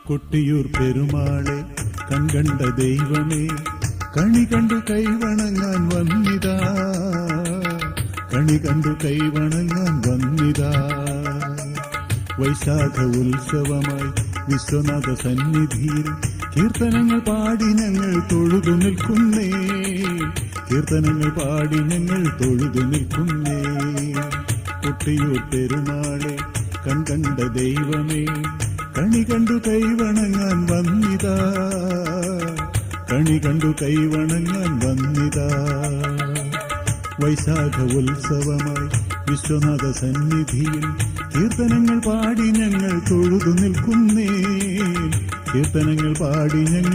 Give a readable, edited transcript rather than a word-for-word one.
കൊട്ടിയൂർ പെരുമാളെ കൺകണ്ട ദൈവമേ, കണി കണ്ടു കൈവണങ്ങാൻ വന്നിതാ, കണി കണ്ടു കൈവണങ്ങാൻ വന്നിതാ. വൈശാഖ ഉത്സവമായി വിശ്വനാഥ സന്നിധിയിൽ കീർത്തനങ്ങൾ പാടി ഞങ്ങൾ തൊഴുതു നിൽക്കുന്നേ, കീർത്തനങ്ങൾ പാടി ഞങ്ങൾ തൊഴുതു നിൽക്കുന്നേ. കൊട്ടിയൂർ പെരുമാളെ കൺകണ്ട ദൈവമേ, കണി കണ്ടു കൈവണങ്ങാൻ വന്നിതാ, കണി കണ്ടു കൈവണങ്ങാൻ വന്നിതാ. വൈശാഖ ഉത്സവമായി വിശ്വനാഥ സന്നിധിയിൽ കീർത്തനങ്ങൾ പാടി ഞങ്ങൾ തൊഴുതു നിൽക്കുന്നേ, കീർത്തനങ്ങൾ പാടി ഞങ്ങൾ